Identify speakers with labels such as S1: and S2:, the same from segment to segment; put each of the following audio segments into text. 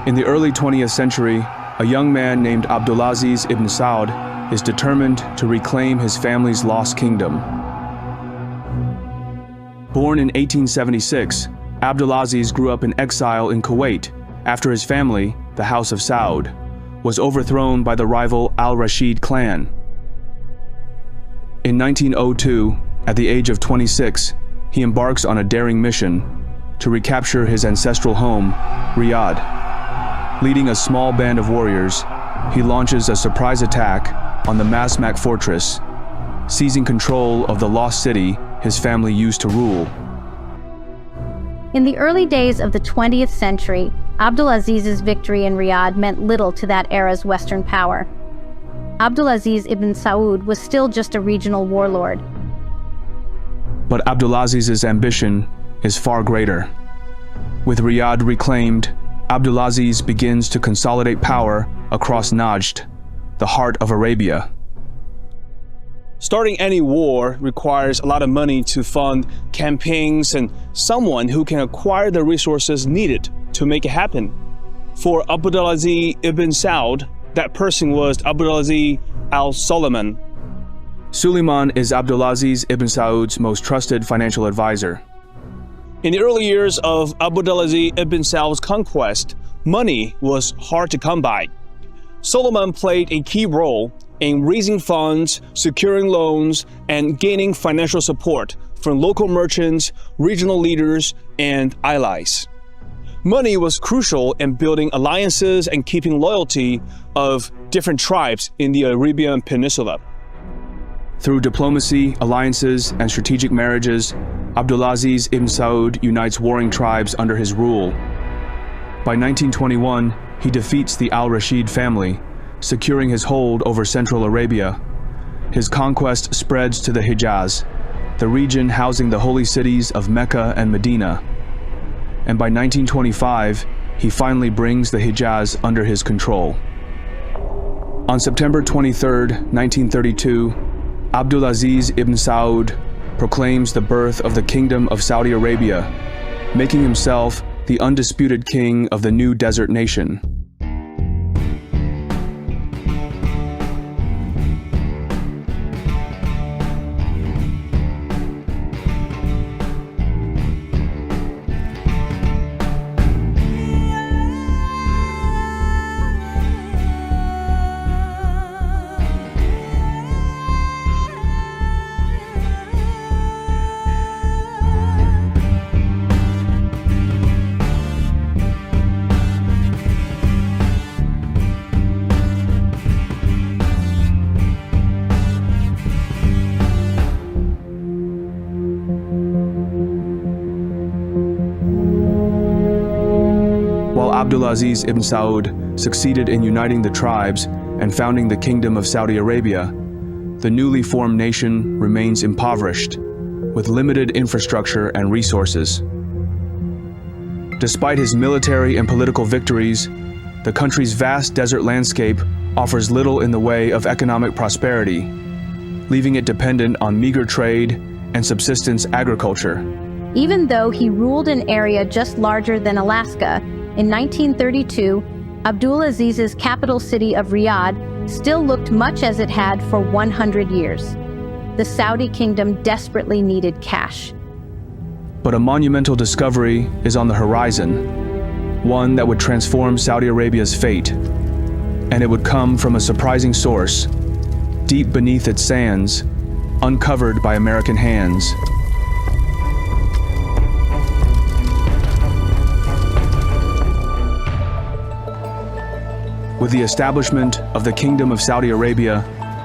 S1: In the early 20th century, a young man named Abdulaziz ibn Saud is determined to reclaim his family's lost kingdom. Born in 1876, Abdulaziz grew up in exile in Kuwait after his family, the House of Saud, was overthrown by the rival al-Rashid clan. In 1902, at the age of 26, he embarks on a daring mission to recapture his ancestral home, Riyadh. Leading a small band of warriors, he launches a surprise attack on the Masmak fortress, seizing control of the lost city his family used to rule.
S2: In the early days of the 20th century, Abdulaziz's victory in Riyadh meant little to that era's Western power. Abdulaziz ibn Saud was still just a regional warlord.
S1: But Abdulaziz's ambition is far greater. With Riyadh reclaimed, Abdulaziz begins to consolidate power across Najd, the heart of Arabia.
S3: Starting any war requires a lot of money to fund campaigns and someone who can acquire the resources needed to make it happen. For Abdulaziz ibn Saud, that person was Abdulaziz al-Sulaiman.
S1: Suleiman is Abdulaziz ibn Saud's most trusted financial advisor.
S3: In the early years of Abdulaziz ibn Saud's conquest, money was hard to come by. Suleiman played a key role in raising funds, securing loans, and gaining financial support from local merchants, regional leaders, and allies. Money was crucial in building alliances and keeping loyalty of different tribes in the Arabian Peninsula.
S1: Through diplomacy, alliances, and strategic marriages, Abdulaziz ibn Saud unites warring tribes under his rule. By 1921, he defeats the al-Rashid family, securing his hold over Central Arabia. His conquest spreads to the Hijaz, the region housing the holy cities of Mecca and Medina. And by 1925, he finally brings the Hijaz under his control. On September 23, 1932, Abdulaziz ibn Saud proclaims the birth of the Kingdom of Saudi Arabia, making himself the undisputed king of the new desert nation. Abdulaziz ibn Saud succeeded in uniting the tribes and founding the Kingdom of Saudi Arabia, the newly formed nation remains impoverished, with limited infrastructure and resources. Despite his military and political victories, the country's vast desert landscape offers little in the way of economic prosperity, leaving it dependent on meager trade and subsistence agriculture.
S2: Even though he ruled an area just larger than Alaska, in 1932, Abdulaziz's capital city of Riyadh still looked much as it had for 100 years. The Saudi kingdom desperately needed cash.
S1: But a monumental discovery is on the horizon, one that would transform Saudi Arabia's fate. And it would come from a surprising source, deep beneath its sands, uncovered by American hands. With the establishment of the Kingdom of Saudi Arabia,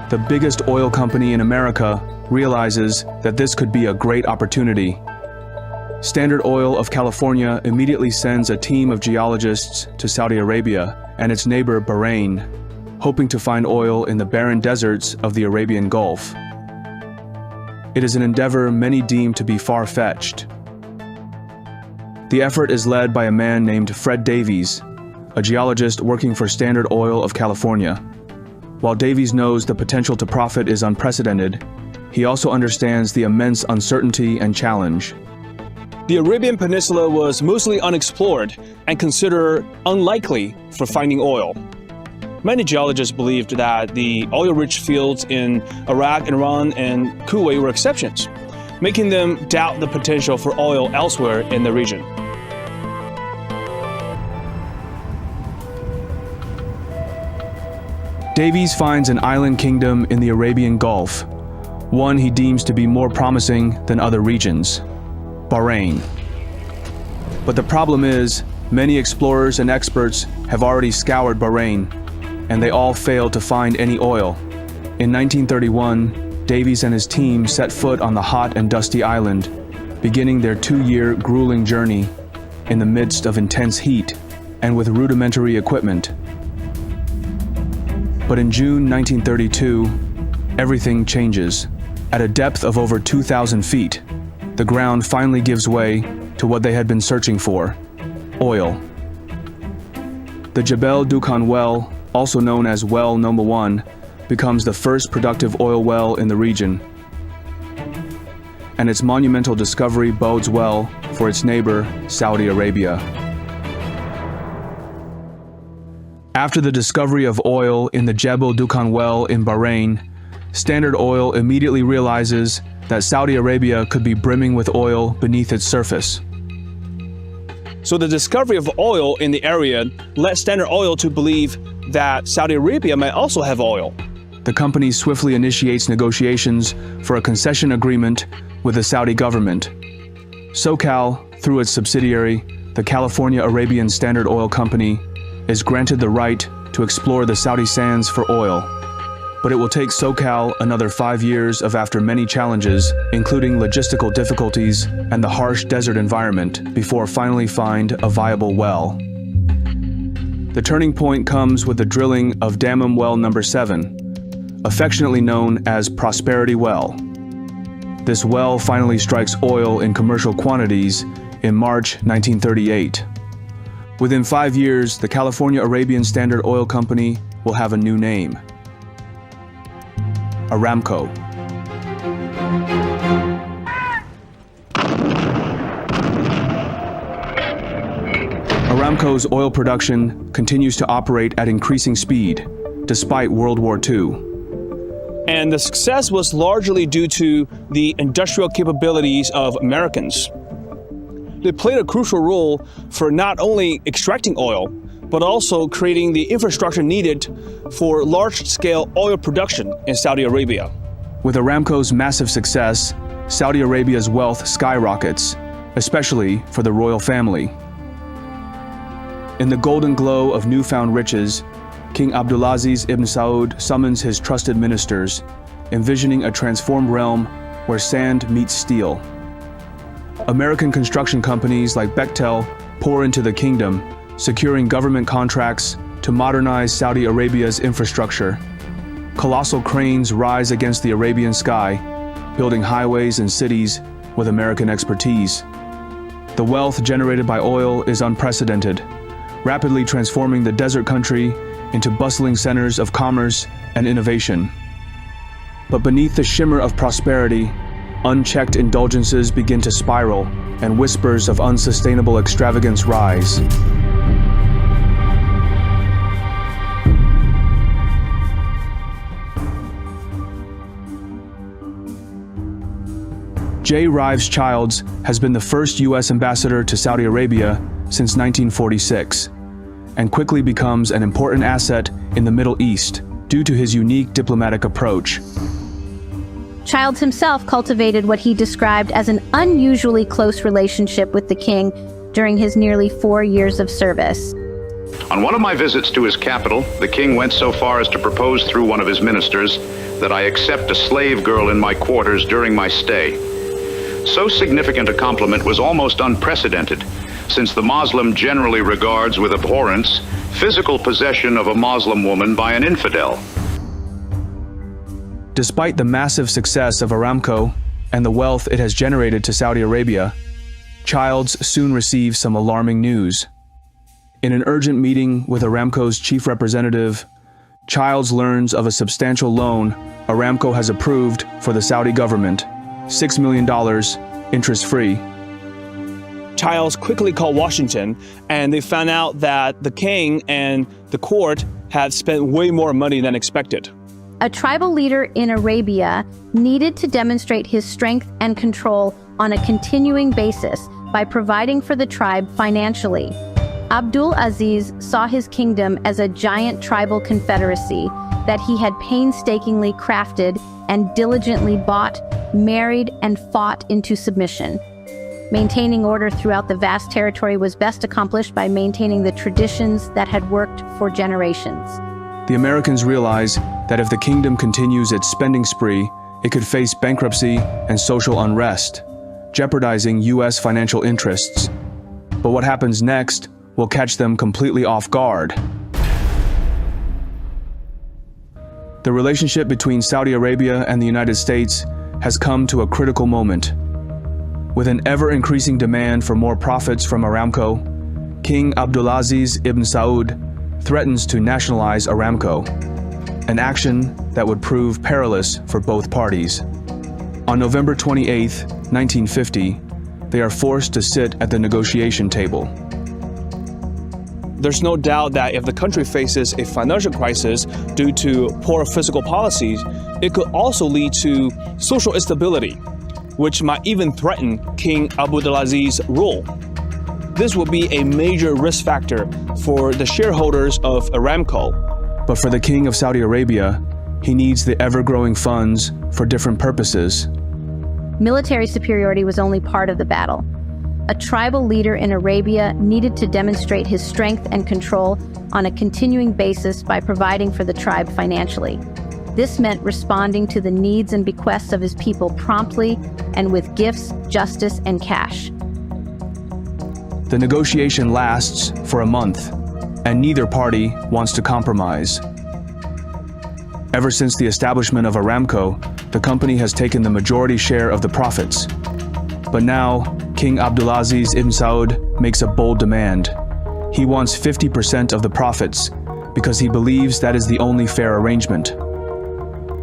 S1: the biggest oil company in America realizes that this could be a great opportunity. Standard Oil of California immediately sends a team of geologists to Saudi Arabia and its neighbor Bahrain, hoping to find oil in the barren deserts of the Arabian Gulf. It is an endeavor many deem to be far-fetched. The effort is led by a man named Fred Davies, a geologist working for Standard Oil of California. While Davies knows the potential to profit is unprecedented, he also understands the immense uncertainty and challenge.
S3: The Arabian Peninsula was mostly unexplored and considered unlikely for finding oil. Many geologists believed that the oil-rich fields in Iraq, Iran, and Kuwait were exceptions, making them doubt the potential for oil elsewhere in the region.
S1: Davies finds an island kingdom in the Arabian Gulf, one he deems to be more promising than other regions: Bahrain. But the problem is, many explorers and experts have already scoured Bahrain, and they all failed to find any oil. In 1931, Davies and his team set foot on the hot and dusty island, beginning their 2-year grueling journey in the midst of intense heat and with rudimentary equipment. But in June 1932, everything changes. At a depth of over 2,000 feet, the ground finally gives way to what they had been searching for: oil. The Jebel Dukhan well, also known as Well Number 1, becomes the first productive oil well in the region. And its monumental discovery bodes well for its neighbor, Saudi Arabia. After the discovery of oil in the Jebel Dukhan well in Bahrain, Standard Oil immediately realizes that Saudi Arabia could be brimming with oil beneath its surface.
S3: So the discovery of oil in the area led Standard Oil to believe that Saudi Arabia might also have oil.
S1: The company swiftly initiates negotiations for a concession agreement with the Saudi government. SoCal, through its subsidiary, the California Arabian Standard Oil Company, is granted the right to explore the Saudi sands for oil. But it will take SoCal another 5 years of, after many challenges, including logistical difficulties and the harsh desert environment, before finally find a viable well. The turning point comes with the drilling of Dammam Well Number 7, affectionately known as Prosperity Well. This well finally strikes oil in commercial quantities in March 1938. Within 5 years, the California Arabian Standard Oil Company will have a new name: Aramco. Aramco's oil production continues to operate at increasing speed, despite World War II.
S3: And the success was largely due to the industrial capabilities of Americans. They played a crucial role for not only extracting oil, but also creating the infrastructure needed for large-scale oil production in Saudi Arabia.
S1: With Aramco's massive success, Saudi Arabia's wealth skyrockets, especially for the royal family. In the golden glow of newfound riches, King Abdulaziz ibn Saud summons his trusted ministers, envisioning a transformed realm where sand meets steel. American construction companies like Bechtel pour into the kingdom, securing government contracts to modernize Saudi Arabia's infrastructure. Colossal cranes rise against the Arabian sky, building highways and cities with American expertise. The wealth generated by oil is unprecedented, rapidly transforming the desert country into bustling centers of commerce and innovation. But beneath the shimmer of prosperity, unchecked indulgences begin to spiral, and whispers of unsustainable extravagance rise. J. Rives Childs has been the first U.S. ambassador to Saudi Arabia since 1946, and quickly becomes an important asset in the Middle East due to his unique diplomatic approach.
S2: Childs himself cultivated what he described as an unusually close relationship with the king during his nearly 4 years of service.
S4: On one of my visits to his capital, the king went so far as to propose through one of his ministers that I accept a slave girl in my quarters during my stay. So significant a compliment was almost unprecedented, since the Muslim generally regards with abhorrence physical possession of a Muslim woman by an infidel.
S1: Despite the massive success of Aramco and the wealth it has generated to Saudi Arabia, Childs soon receives some alarming news. In an urgent meeting with Aramco's chief representative, Childs learns of a substantial loan Aramco has approved for the Saudi government, $6 million, interest-free.
S3: Childs quickly called Washington, and they found out that the king and the court had spent way more money than expected.
S2: A tribal leader in Arabia needed to demonstrate his strength and control on a continuing basis by providing for the tribe financially. Abdul Aziz saw his kingdom as a giant tribal confederacy that he had painstakingly crafted and diligently bought, married, and fought into submission. Maintaining order throughout the vast territory was best accomplished by maintaining the traditions that had worked for generations.
S1: The Americans realize that if the kingdom continues its spending spree, it could face bankruptcy and social unrest, jeopardizing U.S. financial interests. But what happens next will catch them completely off guard. The relationship between Saudi Arabia and the United States has come to a critical moment. With an ever-increasing demand for more profits from Aramco, King Abdulaziz ibn Saud threatens to nationalize Aramco, an action that would prove perilous for both parties. On November 28, 1950, they are forced to sit at the negotiation table.
S3: There's no doubt that if the country faces a financial crisis due to poor fiscal policies, it could also lead to social instability, which might even threaten King Abdulaziz's rule. This will be a major risk factor for the shareholders of Aramco.
S1: But for the King of Saudi Arabia, he needs the ever-growing funds for different purposes.
S2: Military superiority was only part of the battle. A tribal leader in Arabia needed to demonstrate his strength and control on a continuing basis by providing for the tribe financially. This meant responding to the needs and bequests of his people promptly and with gifts, justice, and cash.
S1: The negotiation lasts for a month, and neither party wants to compromise. Ever since the establishment of Aramco, the company has taken the majority share of the profits. But now, King Abdulaziz ibn Saud makes a bold demand. He wants 50% of the profits because he believes that is the only fair arrangement.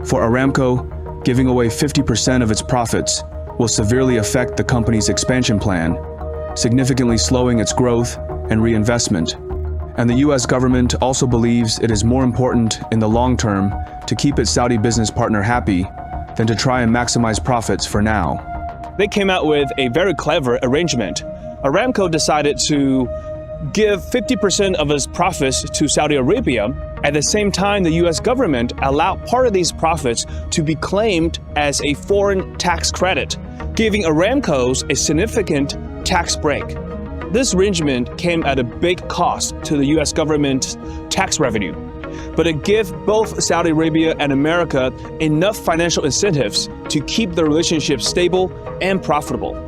S1: For Aramco, giving away 50% of its profits will severely affect the company's expansion plan, significantly slowing its growth and reinvestment. And the US government also believes it is more important in the long term to keep its Saudi business partner happy than to try and maximize profits for now.
S3: They came out with a very clever arrangement. Aramco decided to give 50% of its profits to Saudi Arabia. At the same time, the US government allowed part of these profits to be claimed as a foreign tax credit, giving Aramco's a significant tax break. This arrangement came at a big cost to the US government's tax revenue, but it gave both Saudi Arabia and America enough financial incentives to keep the relationship stable and profitable.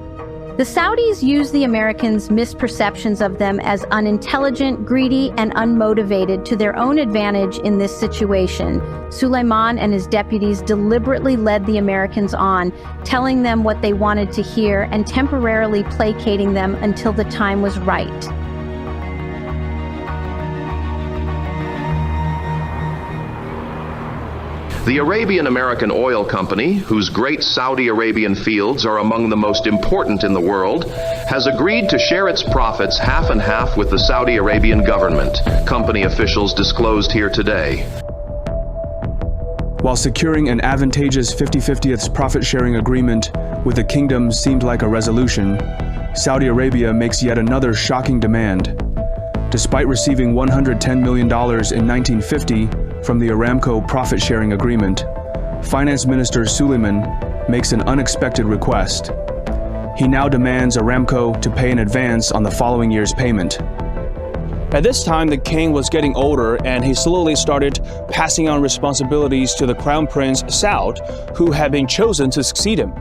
S2: The Saudis used the Americans' misperceptions of them as unintelligent, greedy, and unmotivated to their own advantage in this situation. Suleiman and his deputies deliberately led the Americans on, telling them what they wanted to hear and temporarily placating them until the time was right.
S5: The Arabian-American Oil Company, whose great Saudi Arabian fields are among the most important in the world, has agreed to share its profits half and half with the Saudi Arabian government, company officials disclosed here today.
S1: While securing an advantageous 50/50 profit-sharing agreement with the kingdom seemed like a resolution, Saudi Arabia makes yet another shocking demand. Despite receiving $110 million in 1950 from the Aramco profit-sharing agreement, Finance Minister Suleiman makes an unexpected request. He now demands Aramco to pay in advance on the following year's payment.
S3: At this time, the king was getting older, and he slowly started passing on responsibilities to the Crown Prince Saud, who had been chosen to succeed him.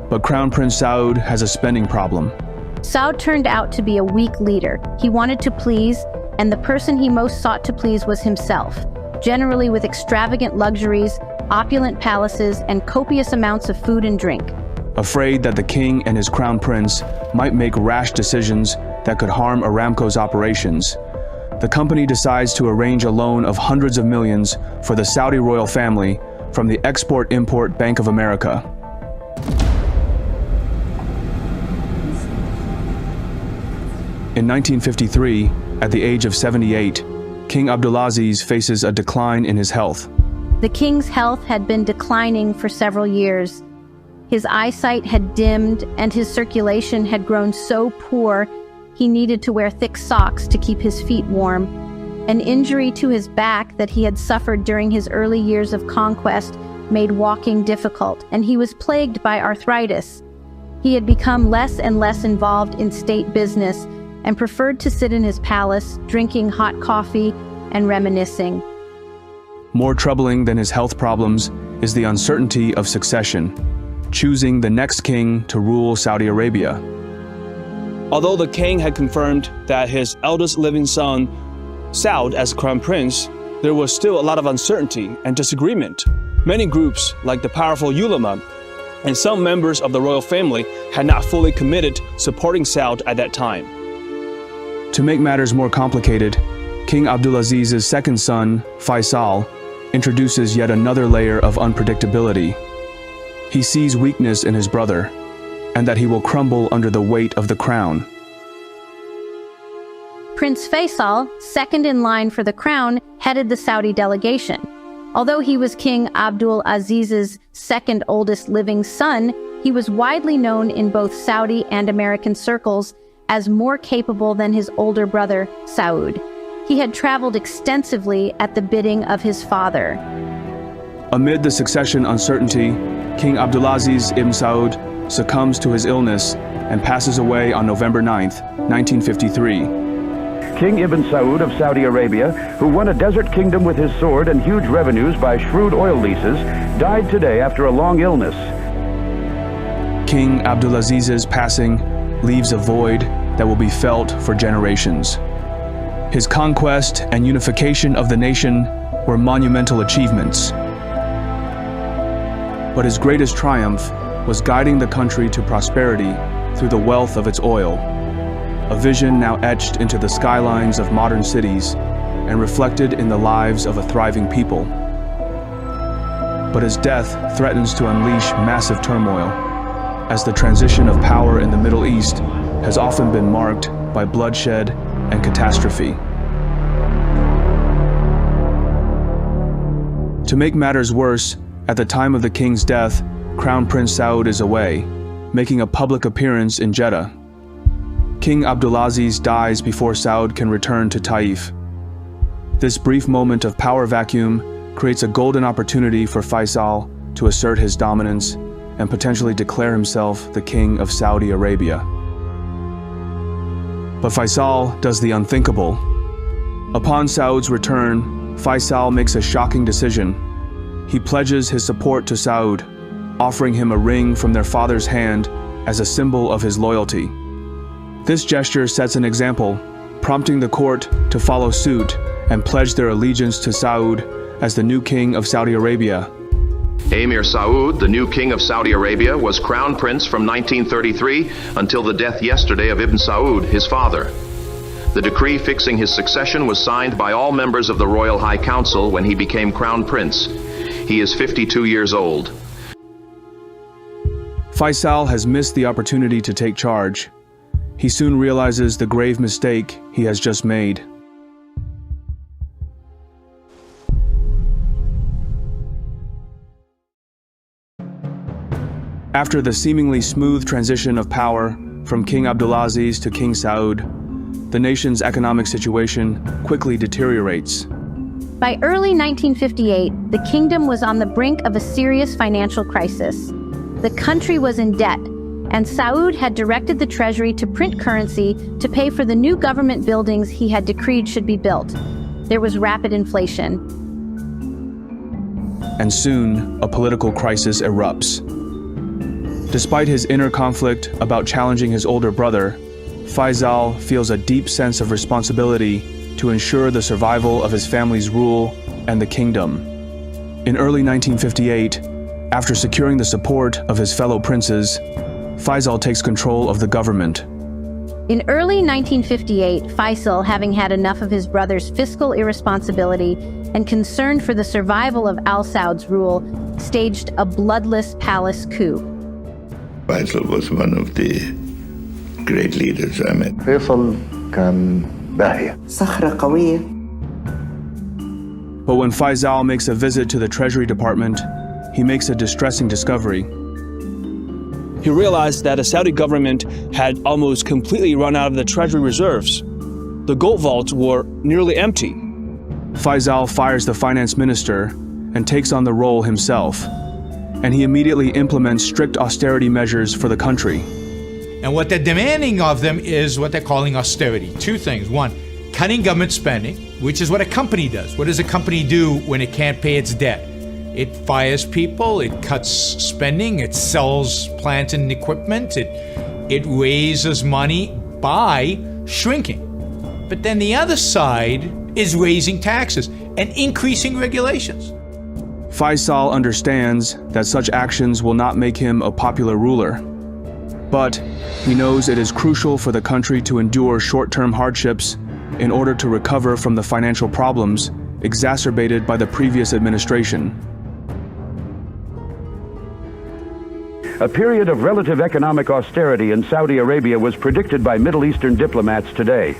S1: But Crown Prince Saud has a spending problem.
S2: Saud turned out to be a weak leader. He wanted to please, and the person he most sought to please was himself, generally with extravagant luxuries, opulent palaces, and copious amounts of food and drink.
S1: Afraid that the king and his crown prince might make rash decisions that could harm Aramco's operations, the company decides to arrange a loan of hundreds of millions for the Saudi royal family from the Export-Import Bank of America. In 1953, at the age of 78, King Abdulaziz faces a decline in his health.
S2: The king's health had been declining for several years. His eyesight had dimmed and his circulation had grown so poor he needed to wear thick socks to keep his feet warm. An injury to his back that he had suffered during his early years of conquest made walking difficult, and he was plagued by arthritis. He had become less and less involved in state business and preferred to sit in his palace, drinking hot coffee and reminiscing.
S1: More troubling than his health problems is the uncertainty of succession, choosing the next king to rule Saudi Arabia.
S3: Although the king had confirmed that his eldest living son, Saud, as crown prince, there was still a lot of uncertainty and disagreement. Many groups, like the powerful ulama and some members of the royal family, had not fully committed supporting Saud at that time.
S1: To make matters more complicated, King Abdulaziz's second son, Faisal, introduces yet another layer of unpredictability. He sees weakness in his brother, and that he will crumble under the weight of the crown.
S2: Prince Faisal, second in line for the crown, headed the Saudi delegation. Although he was King Abdul Aziz's second oldest living son, he was widely known in both Saudi and American circles as more capable than his older brother, Saud. He had traveled extensively at the bidding of his father.
S1: Amid the succession uncertainty, King Abdulaziz ibn Saud succumbs to his illness and passes away on November 9, 1953.
S6: King Ibn Saud of Saudi Arabia, who won a desert kingdom with his sword and huge revenues by shrewd oil leases, died today after a long illness.
S1: King Abdulaziz's passing leaves a void that will be felt for generations. His conquest and unification of the nation were monumental achievements. But his greatest triumph was guiding the country to prosperity through the wealth of its oil, a vision now etched into the skylines of modern cities and reflected in the lives of a thriving people. But his death threatens to unleash massive turmoil, as the transition of power in the Middle East has often been marked by bloodshed and catastrophe. To make matters worse, at the time of the king's death, Crown Prince Saud is away, making a public appearance in Jeddah. King Abdulaziz dies before Saud can return to Taif. This brief moment of power vacuum creates a golden opportunity for Faisal to assert his dominance and potentially declare himself the king of Saudi Arabia. But Faisal does the unthinkable. Upon Saud's return, Faisal makes a shocking decision. He pledges his support to Saud, offering him a ring from their father's hand as a symbol of his loyalty. This gesture sets an example, prompting the court to follow suit and pledge their allegiance to Saud as the new king of Saudi Arabia.
S5: Emir Saud, the new king of Saudi Arabia, was crown prince from 1933 until the death yesterday of Ibn Saud, his father. The decree fixing his succession was signed by all members of the Royal High Council when he became crown prince. He is 52 years old.
S1: Faisal has missed the opportunity to take charge. He soon realizes the grave mistake he has just made. After the seemingly smooth transition of power from King Abdulaziz to King Saud, the nation's economic situation quickly deteriorates.
S2: By early 1958, the kingdom was on the brink of a serious financial crisis. The country was in debt, and Saud had directed the treasury to print currency to pay for the new government buildings he had decreed should be built. There was rapid inflation.
S1: And soon, a political crisis erupts. Despite his inner conflict about challenging his older brother, Faisal feels a deep sense of responsibility to ensure the survival of his family's rule and the kingdom. In early 1958, after securing the support of his fellow princes, Faisal takes control of the government.
S2: In early 1958, Faisal, having had enough of his brother's fiscal irresponsibility and concerned for the survival of Al Saud's rule, staged a bloodless palace coup.
S7: Faisal was one of the great leaders I met.
S8: Faisal
S7: كان باهية.
S8: صخرة قوية.
S1: But when Faisal makes a visit to the Treasury Department, he makes a distressing discovery.
S3: He realized that the Saudi government had almost completely run out of the treasury reserves. The gold vaults were nearly empty.
S1: Faisal fires the finance minister and takes on the role himself, and he immediately implements strict austerity measures for the country.
S9: And what they're demanding of them is what they're calling austerity. Two things. One, cutting government spending, which is what a company does. What does a company do when it can't pay its debt? It fires people, it cuts spending, it sells plant and equipment, it raises money by shrinking. But then the other side is raising taxes and increasing regulations.
S1: Faisal understands that such actions will not make him a popular ruler. But he knows it is crucial for the country to endure short-term hardships in order to recover from the financial problems exacerbated by the previous administration.
S6: A period of relative economic austerity in Saudi Arabia was predicted by Middle Eastern diplomats today.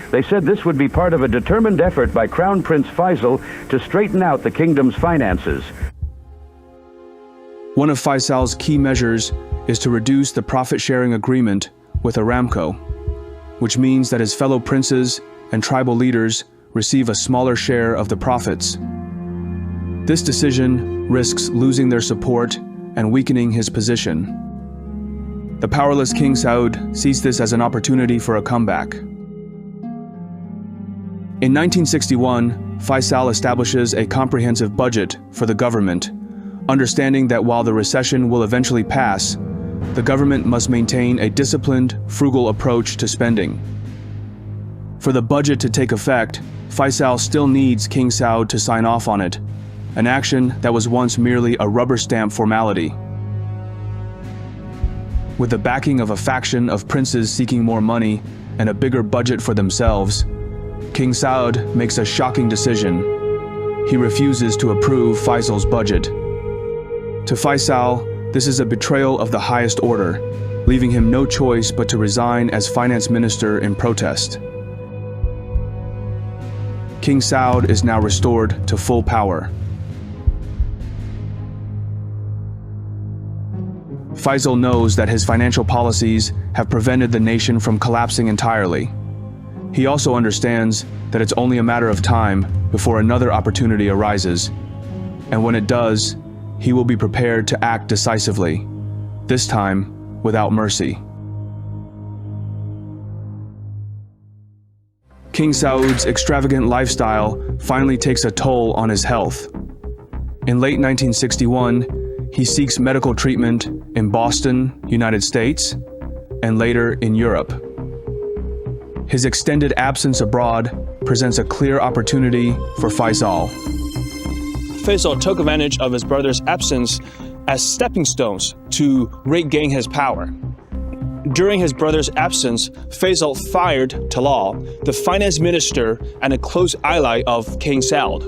S6: They said this would be part of a determined effort by Crown Prince Faisal to straighten out the kingdom's finances.
S1: One of Faisal's key measures is to reduce the profit-sharing agreement with Aramco, which means that his fellow princes and tribal leaders receive a smaller share of the profits. This decision risks losing their support and weakening his position. The powerless King Saud sees this as an opportunity for a comeback. In 1961, Faisal establishes a comprehensive budget for the government, understanding that while the recession will eventually pass, the government must maintain a disciplined, frugal approach to spending. For the budget to take effect, Faisal still needs King Saud to sign off on it, an action that was once merely a rubber stamp formality. With the backing of a faction of princes seeking more money and a bigger budget for themselves, King Saud makes a shocking decision. He refuses to approve Faisal's budget. To Faisal, this is a betrayal of the highest order, leaving him no choice but to resign as finance minister in protest. King Saud is now restored to full power. Faisal knows that his financial policies have prevented the nation from collapsing entirely. He also understands that it's only a matter of time before another opportunity arises, and when it does, he will be prepared to act decisively, this time without mercy. King Saud's extravagant lifestyle finally takes a toll on his health. In late 1961, he seeks medical treatment in Boston, United States, and later in Europe. His extended absence abroad presents a clear opportunity for Faisal.
S3: Faisal took advantage of his brother's absence as stepping stones to regain his power. During his brother's absence, Faisal fired Talal, the finance minister and a close ally of King Saud.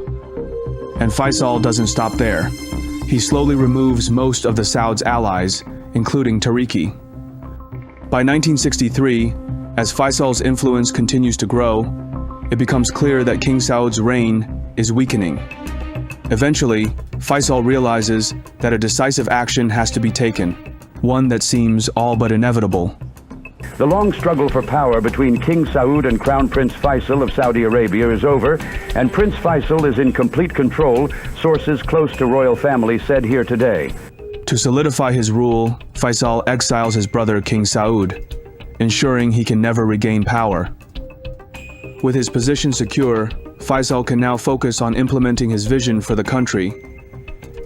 S1: And Faisal doesn't stop there. He slowly removes most of the Saud's allies, including Tariqi. By 1963, as Faisal's influence continues to grow, it becomes clear that King Saud's reign is weakening. Eventually, Faisal realizes that a decisive action has to be taken, one that seems all but inevitable.
S6: The long struggle for power between King Saud and Crown Prince Faisal of Saudi Arabia is over, and Prince Faisal is in complete control, sources close to royal family said here today.
S1: To solidify his rule, Faisal exiles his brother King Saud, ensuring he can never regain power. With his position secure, Faisal can now focus on implementing his vision for the country,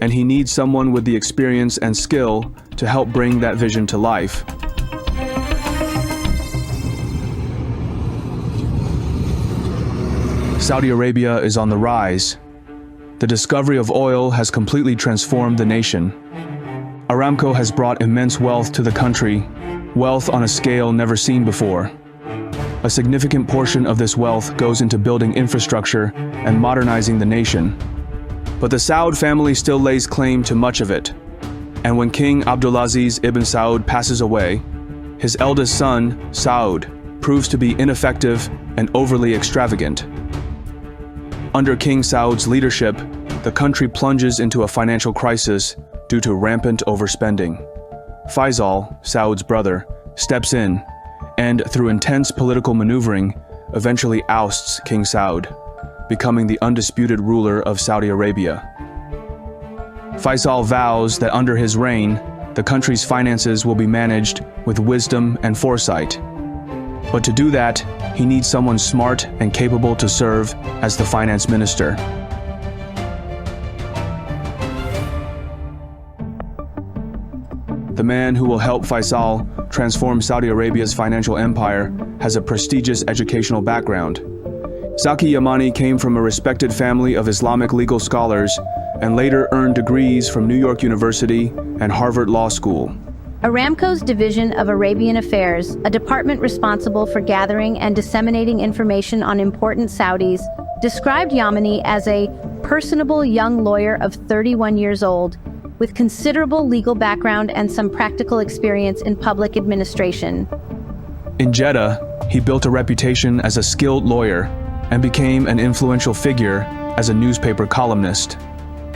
S1: and he needs someone with the experience and skill to help bring that vision to life. Saudi Arabia is on the rise. The discovery of oil has completely transformed the nation. Aramco has brought immense wealth to the country, wealth on a scale never seen before. A significant portion of this wealth goes into building infrastructure and modernizing the nation. But the Saud family still lays claim to much of it. And when King Abdulaziz ibn Saud passes away, his eldest son, Saud, proves to be ineffective and overly extravagant. Under King Saud's leadership, the country plunges into a financial crisis due to rampant overspending. Faisal, Saud's brother, steps in and, through intense political maneuvering, eventually ousts King Saud, becoming the undisputed ruler of Saudi Arabia. Faisal vows that under his reign, the country's finances will be managed with wisdom and foresight. But to do that, he needs someone smart and capable to serve as the finance minister. The man who will help Faisal transform Saudi Arabia's financial empire has a prestigious educational background. Zaki Yamani came from a respected family of Islamic legal scholars and later earned degrees from New York University and Harvard Law School.
S2: Aramco's Division of Arabian Affairs, a department responsible for gathering and disseminating information on important Saudis, described Yamani as a personable young lawyer of 31 years old, with considerable legal background and some practical experience in public administration.
S1: In Jeddah, he built a reputation as a skilled lawyer and became an influential figure as a newspaper columnist.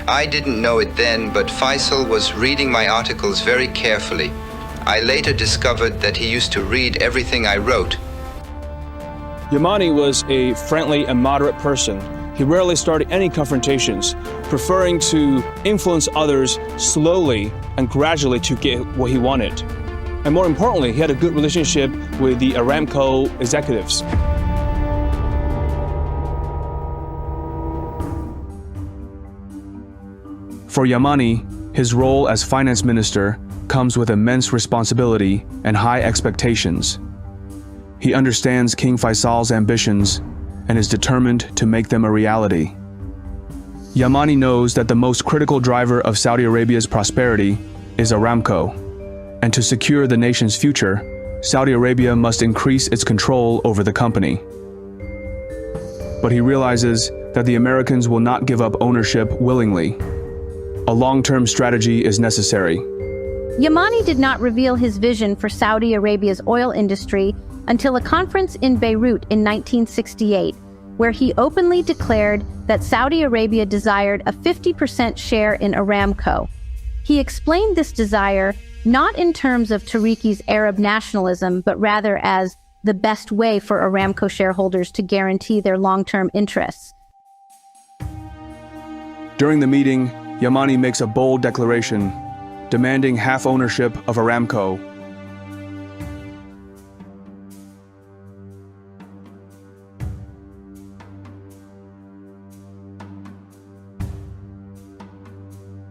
S7: I didn't know it then, but Faisal was reading my articles very carefully. I later discovered that he used to read everything I wrote.
S3: Yamani was a friendly and moderate person. He rarely started any confrontations, preferring to influence others slowly and gradually to get what he wanted. And more importantly, he had a good relationship with the Aramco executives.
S1: For Yamani, his role as finance minister comes with immense responsibility and high expectations. He understands King Faisal's ambitions and is determined to make them a reality. Yamani knows that the most critical driver of Saudi Arabia's prosperity is Aramco, and to secure the nation's future, Saudi Arabia must increase its control over the company. But he realizes that the Americans will not give up ownership willingly. A long-term strategy is necessary.
S2: Yamani did not reveal his vision for Saudi Arabia's oil industry until a conference in Beirut in 1968, where he openly declared that Saudi Arabia desired a 50% share in Aramco. He explained this desire not in terms of Tariqi's Arab nationalism, but rather as the best way for Aramco shareholders to guarantee their long-term interests.
S1: During the meeting, Yamani makes a bold declaration, demanding half ownership of Aramco.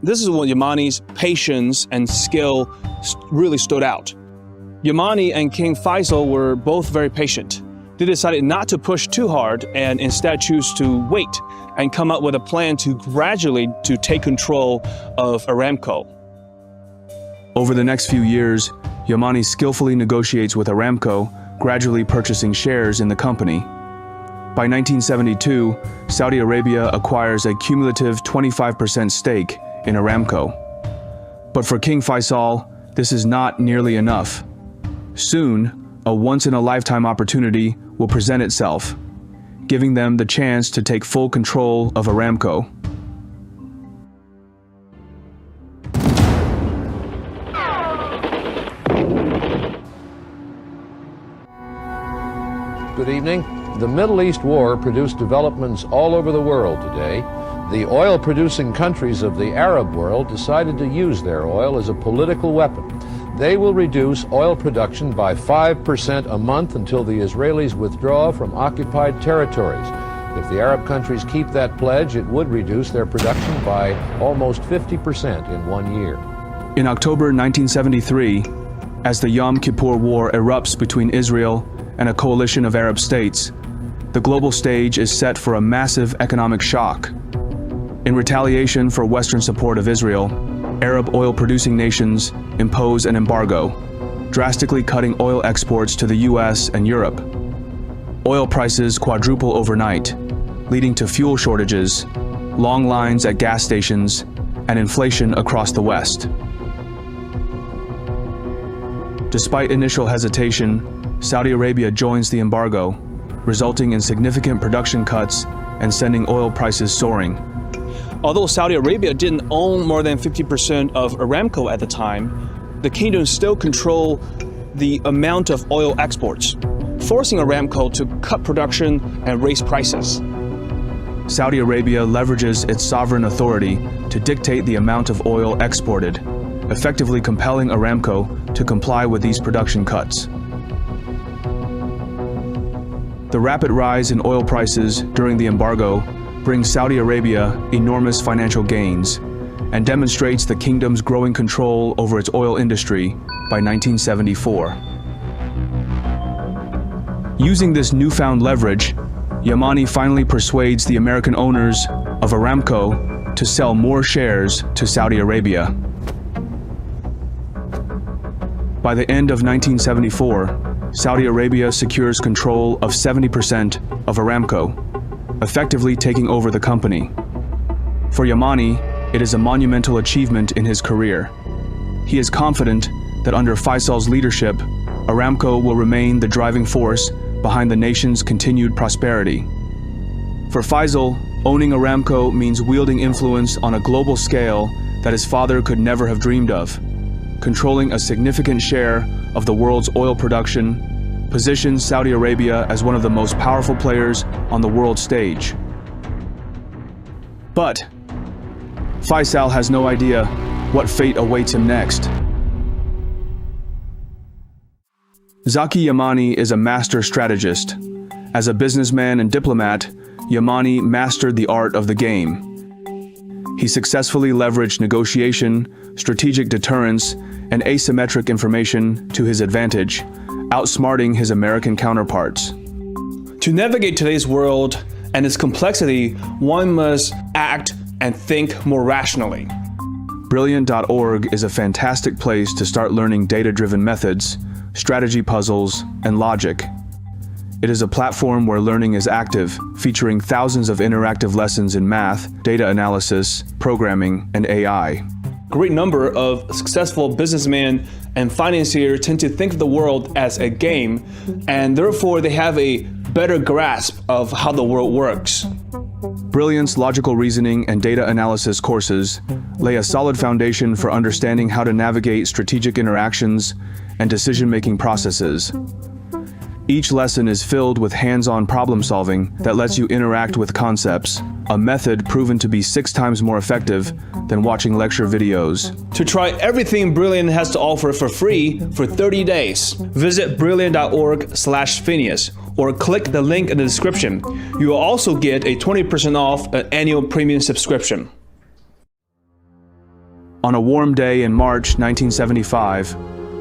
S3: This is when Yamani's patience and skill really stood out. Yamani and King Faisal were both very patient. They decided not to push too hard and instead choose to wait and come up with a plan to gradually take control of Aramco.
S1: Over the next few years, Yamani skillfully negotiates with Aramco, gradually purchasing shares in the company. By 1972, Saudi Arabia acquires a cumulative 25% stake in Aramco. But for King Faisal, this is not nearly enough. Soon, a once-in-a-lifetime opportunity will present itself, giving them the chance to take full control of Aramco.
S8: Good evening. The Middle East War produced developments all over the world today. The oil-producing countries of the Arab world decided to use their oil as a political weapon. They will reduce oil production by 5% a month until the Israelis withdraw from occupied territories. If the Arab countries keep that pledge, it would reduce their production by almost 50% in 1 year.
S1: In October 1973, as the Yom Kippur War erupts between Israel and a coalition of Arab states, the global stage is set for a massive economic shock. In retaliation for Western support of Israel, Arab oil-producing nations impose an embargo, drastically cutting oil exports to the US and Europe. Oil prices quadruple overnight, leading to fuel shortages, long lines at gas stations, and inflation across the West. Despite initial hesitation, Saudi Arabia joins the embargo, resulting in significant production cuts and sending oil prices soaring.
S3: Although Saudi Arabia didn't own more than 50% of Aramco at the time, the kingdom still controlled the amount of oil exports, forcing Aramco to cut production and raise prices.
S1: Saudi Arabia leverages its sovereign authority to dictate the amount of oil exported, effectively compelling Aramco to comply with these production cuts. The rapid rise in oil prices during the embargo brings Saudi Arabia enormous financial gains and demonstrates the kingdom's growing control over its oil industry by 1974. Using this newfound leverage, Yamani finally persuades the American owners of Aramco to sell more shares to Saudi Arabia. By the end of 1974, Saudi Arabia secures control of 70% of Aramco, effectively taking over the company. For Yamani, it is a monumental achievement in his career. He is confident that under Faisal's leadership, Aramco will remain the driving force behind the nation's continued prosperity. For Faisal, owning Aramco means wielding influence on a global scale that his father could never have dreamed of. Controlling a significant share of the world's oil production positions Saudi Arabia as one of the most powerful players on the world stage. But Faisal has no idea what fate awaits him next. Zaki Yamani is a master strategist. As a businessman and diplomat, Yamani mastered the art of the game. He successfully leveraged negotiation, strategic deterrence, and asymmetric information to his advantage, outsmarting his American counterparts.
S3: To navigate today's world and its complexity, one must act and think more rationally.
S1: Brilliant.org is a fantastic place to start learning data-driven methods, strategy puzzles, and logic. It is a platform where learning is active, featuring thousands of interactive lessons in math, data analysis, programming, and AI.
S3: Great number of successful businessmen and financiers tend to think of the world as a game, and therefore they have a better grasp of how the world works.
S1: Brilliant's logical reasoning and data analysis courses lay a solid foundation for understanding how to navigate strategic interactions and decision-making processes. Each lesson is filled with hands-on problem solving that lets you interact with concepts, a method proven to be 6 times more effective than watching lecture videos.
S3: To try everything Brilliant has to offer for free for 30 days, visit brilliant.org/Phineas or click the link in the description. You will also get a 20% off an annual premium subscription.
S1: On a warm day in March 1975,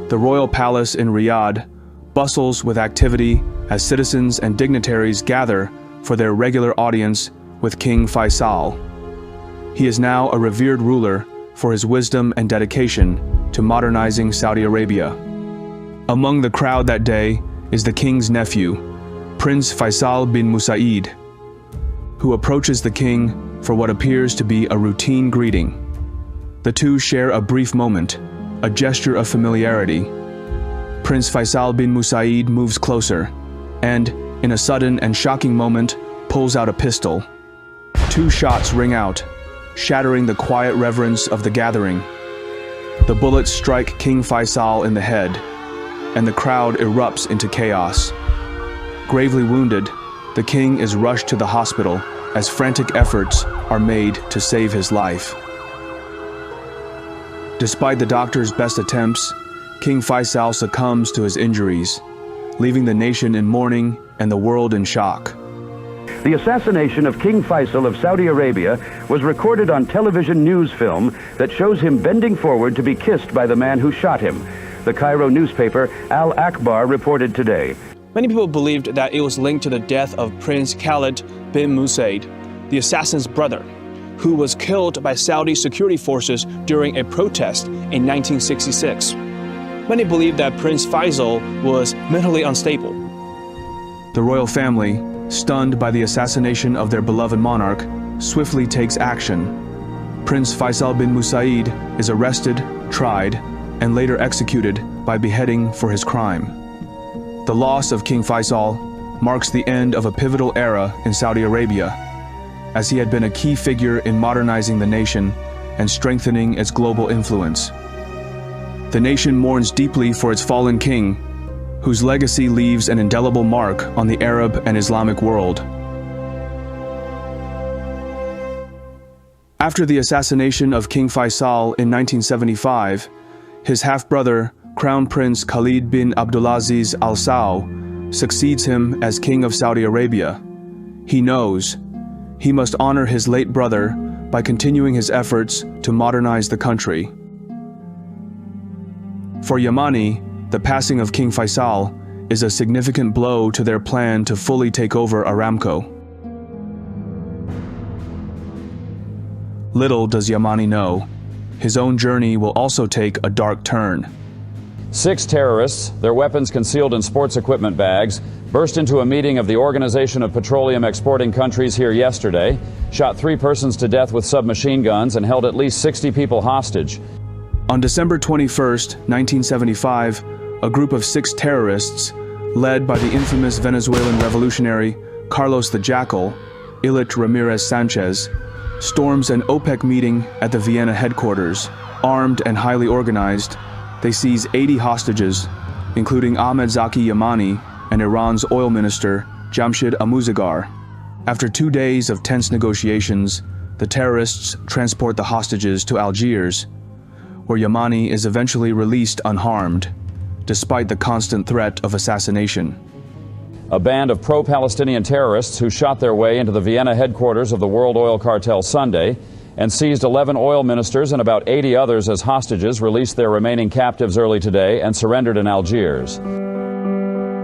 S1: the Royal Palace in Riyadh bustles with activity as citizens and dignitaries gather for their regular audience with King Faisal. He is now a revered ruler for his wisdom and dedication to modernizing Saudi Arabia. Among the crowd that day is the king's nephew, Prince Faisal bin Musaid, who approaches the king for what appears to be a routine greeting. The two share a brief moment, a gesture of familiarity. Prince Faisal bin Musaid moves closer and, in a sudden and shocking moment, pulls out a pistol. 2 shots ring out, shattering the quiet reverence of the gathering. The bullets strike King Faisal in the head, and the crowd erupts into chaos. Gravely wounded, the king is rushed to the hospital as frantic efforts are made to save his life. Despite the doctor's best attempts, King Faisal succumbs to his injuries, leaving the nation in mourning and the world in shock.
S6: The assassination of King Faisal of Saudi Arabia was recorded on television news film that shows him bending forward to be kissed by the man who shot him. The Cairo newspaper Al Akbar reported today.
S3: Many people believed that it was linked to the death of Prince Khalid bin Musaid, the assassin's brother, who was killed by Saudi security forces during a protest in 1966. Many believe that Prince Faisal was mentally unstable.
S1: The royal family, stunned by the assassination of their beloved monarch, swiftly takes action. Prince Faisal bin Musaid is arrested, tried, and later executed by beheading for his crime. The loss of King Faisal marks the end of a pivotal era in Saudi Arabia, as he had been a key figure in modernizing the nation and strengthening its global influence. The nation mourns deeply for its fallen king, whose legacy leaves an indelible mark on the Arab and Islamic world. After the assassination of King Faisal in 1975, his half-brother, Crown Prince Khalid bin Abdulaziz Al Saud, succeeds him as King of Saudi Arabia. He knows he must honor his late brother by continuing his efforts to modernize the country. For Yamani, the passing of King Faisal is a significant blow to their plan to fully take over Aramco. Little does Yamani know, his own journey will also take a dark turn.
S10: 6 terrorists, their weapons concealed in sports equipment bags, burst into a meeting of the Organization of Petroleum Exporting Countries here yesterday, shot 3 persons to death with submachine guns, and held at least 60 people hostage.
S1: On December 21st, 1975, a group of 6 terrorists, led by the infamous Venezuelan revolutionary Carlos the Jackal, Ilit Ramirez Sanchez, storms an OPEC meeting at the Vienna headquarters. Armed and highly organized, they seize 80 hostages, including Ahmed Zaki Yamani and Iran's oil minister, Jamshid Amuzagar. After 2 days of tense negotiations, the terrorists transport the hostages to Algiers, where Yamani is eventually released unharmed, despite the constant threat of assassination.
S10: A band of pro-Palestinian terrorists who shot their way into the Vienna headquarters of the World Oil Cartel Sunday and seized 11 oil ministers and about 80 others as hostages released their remaining captives early today and surrendered in Algiers.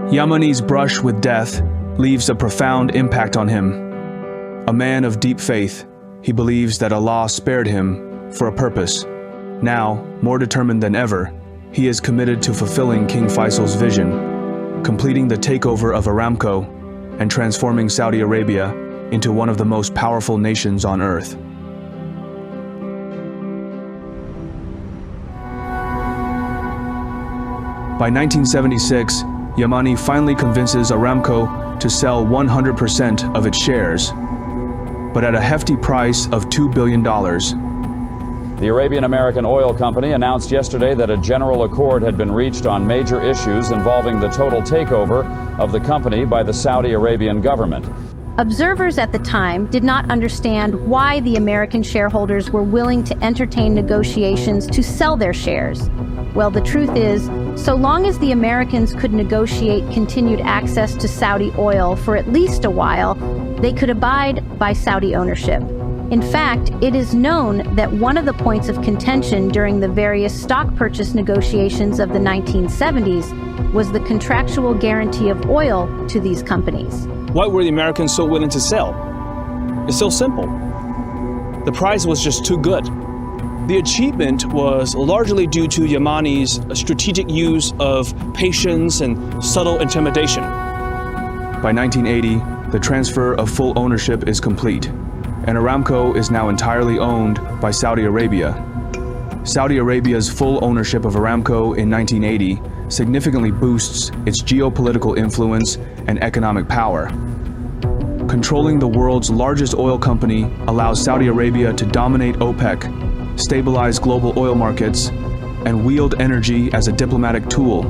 S1: Yamani's brush with death leaves a profound impact on him. A man of deep faith, he believes that Allah spared him for a purpose. Now, more determined than ever, he is committed to fulfilling King Faisal's vision, completing the takeover of Aramco and transforming Saudi Arabia into one of the most powerful nations on earth. By 1976, Yamani finally convinces Aramco to sell 100% of its shares, but at a hefty price of $2 billion.
S10: The Arabian-American Oil Company announced yesterday that a general accord had been reached on major issues involving the total takeover of the company by the Saudi Arabian government.
S2: Observers at the time did not understand why the American shareholders were willing to entertain negotiations to sell their shares. Well, the truth is, so long as the Americans could negotiate continued access to Saudi oil for at least a while, they could abide by Saudi ownership. In fact, it is known that one of the points of contention during the various stock purchase negotiations of the 1970s was the contractual guarantee of oil to these companies.
S3: Why were the Americans so willing to sell? It's so simple. The price was just too good. The achievement was largely due to Yamani's strategic use of patience and subtle intimidation.
S1: By 1980, the transfer of full ownership is complete, and Aramco is now entirely owned by Saudi Arabia. Saudi Arabia's full ownership of Aramco in 1980 significantly boosts its geopolitical influence and economic power. Controlling the world's largest oil company allows Saudi Arabia to dominate OPEC, stabilize global oil markets, and wield energy as a diplomatic tool.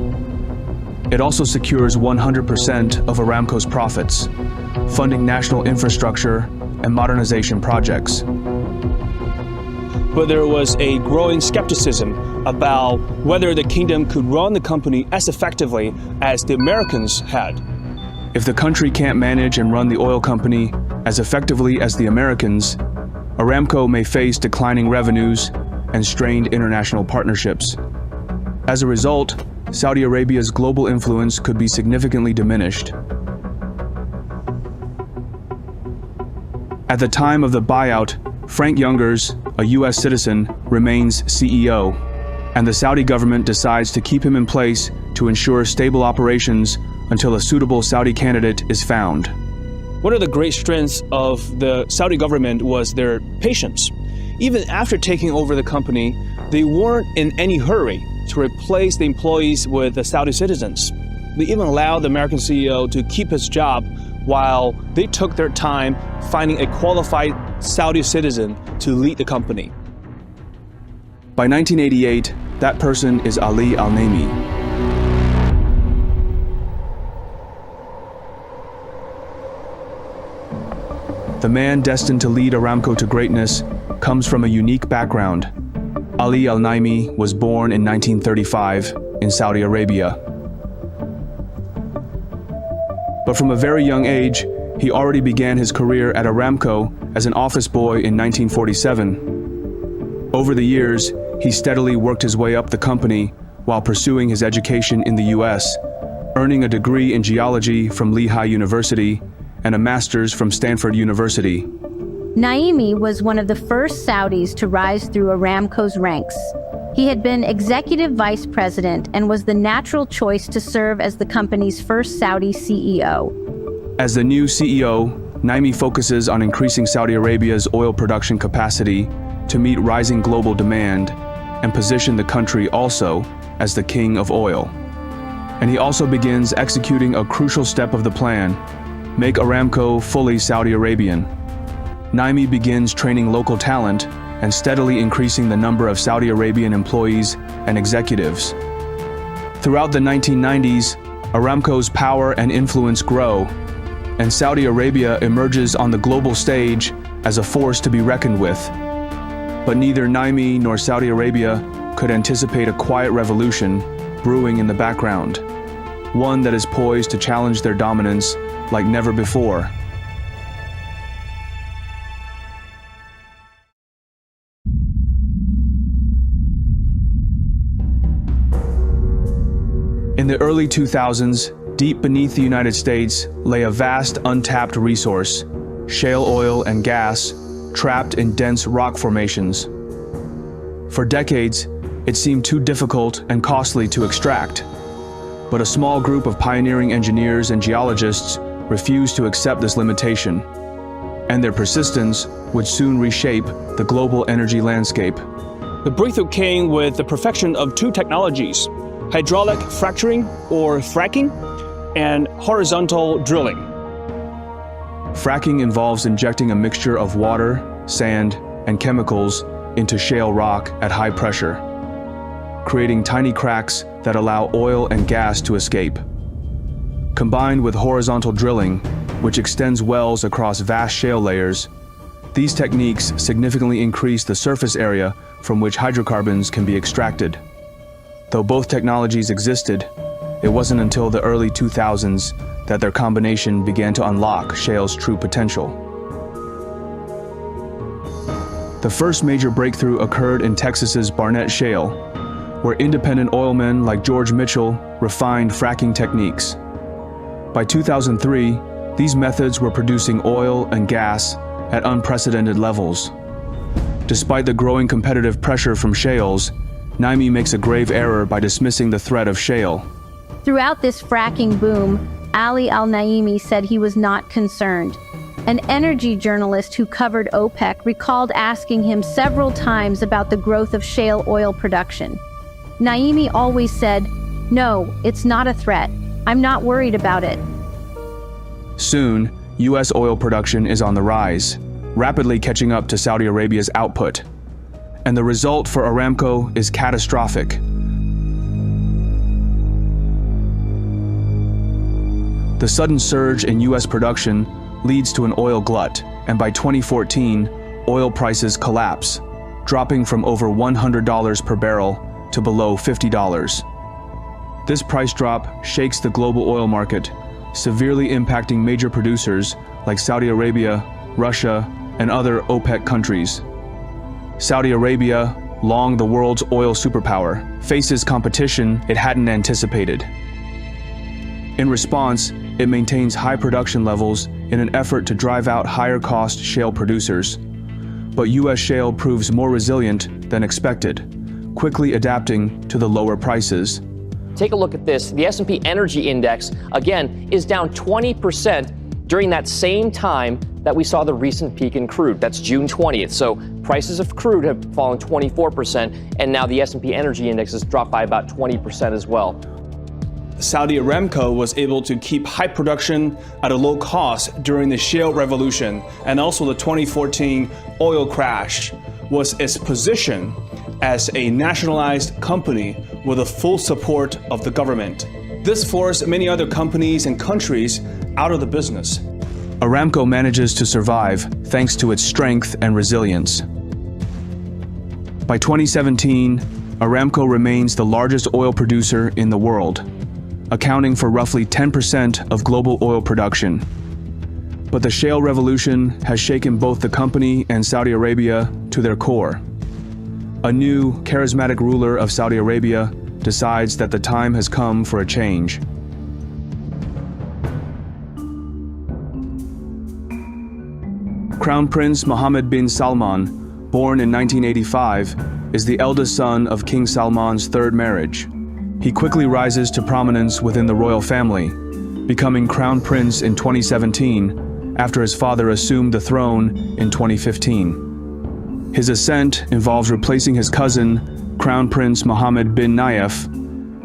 S1: It also secures 100% of Aramco's profits, funding national infrastructure and modernization projects.
S3: But there was a growing skepticism about whether the kingdom could run the company as effectively as the Americans had.
S1: If the country can't manage and run the oil company as effectively as the Americans, Aramco may face declining revenues and strained international partnerships. As a result, Saudi Arabia's global influence could be significantly diminished. At the time of the buyout, Frank Youngers, a U.S. citizen, remains CEO, and the Saudi government decides to keep him in place to ensure stable operations until a suitable Saudi candidate is found.
S3: One of the great strengths of the Saudi government was their patience. Even after taking over the company, they weren't in any hurry to replace the employees with the Saudi citizens. They even allowed the American CEO to keep his job while they took their time finding a qualified Saudi citizen to lead the company.
S1: By 1988, that person is Ali Al-Naimi. The man destined to lead Aramco to greatness comes from a unique background. Ali Al-Naimi was born in 1935 in Saudi Arabia. But from a very young age, he already began his career at Aramco as an office boy in 1947. Over the years, he steadily worked his way up the company while pursuing his education in the US, earning a degree in geology from Lehigh University and a master's from Stanford University.
S2: Naimi was one of the first Saudis to rise through Aramco's ranks. He had been executive vice president and was the natural choice to serve as the company's first Saudi CEO.
S1: As the new CEO, Naimi focuses on increasing Saudi Arabia's oil production capacity to meet rising global demand and position the country also as the king of oil. And he also begins executing a crucial step of the plan: make Aramco fully Saudi Arabian. Naimi begins training local talent and steadily increasing the number of Saudi Arabian employees and executives. Throughout the 1990s, Aramco's power and influence grow, and Saudi Arabia emerges on the global stage as a force to be reckoned with. But neither Naimi nor Saudi Arabia could anticipate a quiet revolution brewing in the background, one that is poised to challenge their dominance like never before. In the early 2000s, deep beneath the United States lay a vast untapped resource, shale oil and gas, trapped in dense rock formations. For decades, it seemed too difficult and costly to extract, but a small group of pioneering engineers and geologists refused to accept this limitation, and their persistence would soon reshape the global energy landscape.
S3: The breakthrough came with the perfection of two technologies: hydraulic fracturing, or fracking, and horizontal drilling.
S1: Fracking involves injecting a mixture of water, sand, and chemicals into shale rock at high pressure, creating tiny cracks that allow oil and gas to escape. Combined with horizontal drilling, which extends wells across vast shale layers, these techniques significantly increase the surface area from which hydrocarbons can be extracted. Though both technologies existed, it wasn't until the early 2000s that their combination began to unlock shale's true potential. The first major breakthrough occurred in Texas's Barnett Shale, where independent oilmen like George Mitchell refined fracking techniques. By 2003, these methods were producing oil and gas at unprecedented levels. Despite the growing competitive pressure from shales, Naimi makes a grave error by dismissing the threat of shale.
S2: Throughout this fracking boom, Ali Al-Naimi said he was not concerned. An energy journalist who covered OPEC recalled asking him several times about the growth of shale oil production. Naimi always said, "No, it's not a threat. I'm not worried about it."
S1: Soon, U.S. oil production is on the rise, rapidly catching up to Saudi Arabia's output. And the result for Aramco is catastrophic. The sudden surge in U.S. production leads to an oil glut, and by 2014, oil prices collapse, dropping from over $100 per barrel to below $50. This price drop shakes the global oil market, severely impacting major producers like Saudi Arabia, Russia, and other OPEC countries. Saudi Arabia, long the world's oil superpower, faces competition it hadn't anticipated. In response, it maintains high production levels in an effort to drive out higher-cost shale producers. But U.S. shale proves more resilient than expected, quickly adapting to the lower prices.
S11: Take a look at this. The S&P Energy Index, again, is down 20% during that same time that we saw the recent peak in crude. That's June 20th. So prices of crude have fallen 24%, and now the S&P Energy Index has dropped by about 20% as well.
S3: Saudi Aramco was able to keep high production at a low cost during the shale revolution and also the 2014 oil crash was its position as a nationalized company with the full support of the government. This forced many other companies and countries out of the business.
S1: Aramco manages to survive thanks to its strength and resilience. By 2017, Aramco remains the largest oil producer in the world, accounting for roughly 10% of global oil production. But the shale revolution has shaken both the company and Saudi Arabia to their core. A new, charismatic ruler of Saudi Arabia decides that the time has come for a change. Crown Prince Mohammed bin Salman, born in 1985, is the eldest son of King Salman's third marriage. He quickly rises to prominence within the royal family, becoming Crown Prince in 2017 after his father assumed the throne in 2015. His ascent involves replacing his cousin, Crown Prince Mohammed bin Nayef,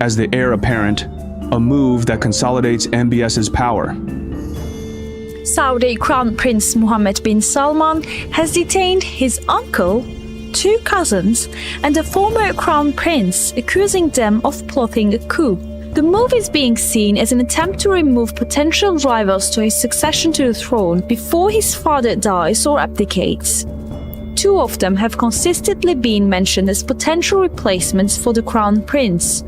S1: as the heir apparent, a move that consolidates MBS's power.
S12: Saudi Crown Prince Mohammed bin Salman has detained his uncle, two cousins, and a former crown prince, accusing them of plotting a coup. The move is being seen as an attempt to remove potential rivals to his succession to the throne before his father dies or abdicates. Two of them have consistently been mentioned as potential replacements for the crown prince.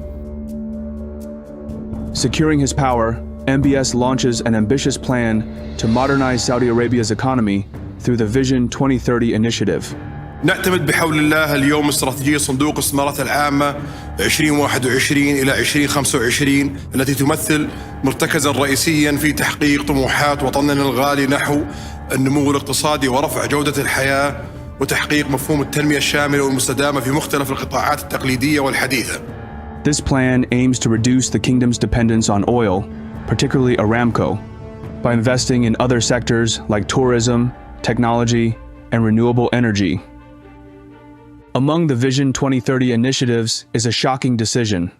S1: Securing his power, MBS launches an ambitious plan to modernize Saudi Arabia's economy through the Vision 2030 initiative.
S13: نعتمد بحول الله اليوم استراتيجية صندوق الاستثمارات العامة 2021 إلى 2025 التي تمثل مرتكزا رئيسيا في تحقيق طموحات وطننا الغالي نحو النمو الاقتصادي ورفع جودة الحياة وتحقيق مفهوم التنمية الشاملة والمستدامة في مختلف القطاعات التقليدية والحديثة.
S1: This plan aims to reduce the kingdom's dependence on oil, particularly Aramco, by investing in other sectors like tourism, technology, and renewable energy. Among the Vision 2030 initiatives is a shocking decision.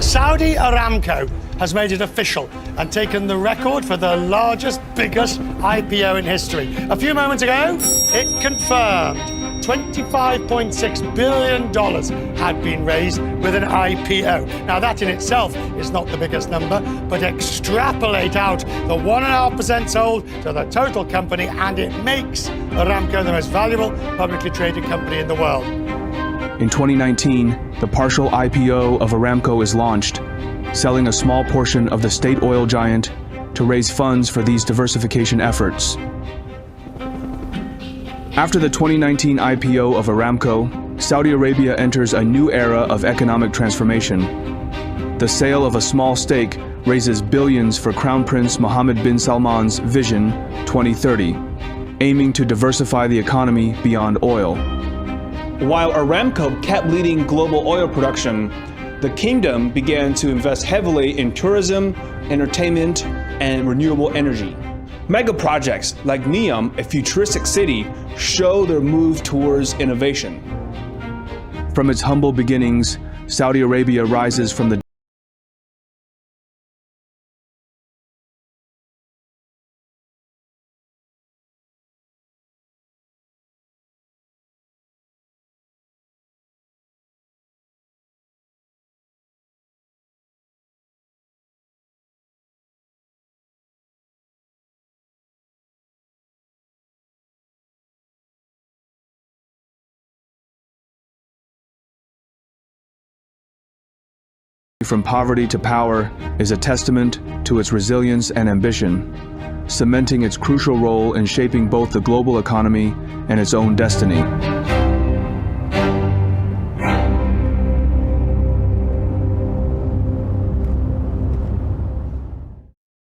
S14: Saudi Aramco has made it official and taken the record for the largest, biggest IPO in history. A few moments ago, it confirmed $25.6 billion had been raised with an IPO. Now that in itself is not the biggest number, but extrapolate out the 1.5% sold to the total company and it makes Aramco the most valuable publicly traded company in the world.
S1: In 2019, the partial IPO of Aramco is launched, selling a small portion of the state oil giant to raise funds for these diversification efforts. After the 2019 IPO of Aramco, Saudi Arabia enters a new era of economic transformation. The sale of a small stake raises billions for Crown Prince Mohammed bin Salman's Vision 2030, aiming to diversify the economy beyond oil.
S3: While Aramco kept leading global oil production, the kingdom began to invest heavily in tourism, entertainment, and renewable energy. Mega projects like Neom, a futuristic city, show their move towards innovation.
S1: From its humble beginnings, Saudi Arabia rises from the from poverty to power is a testament to its resilience and ambition, cementing its crucial role in shaping both the global economy and its own destiny.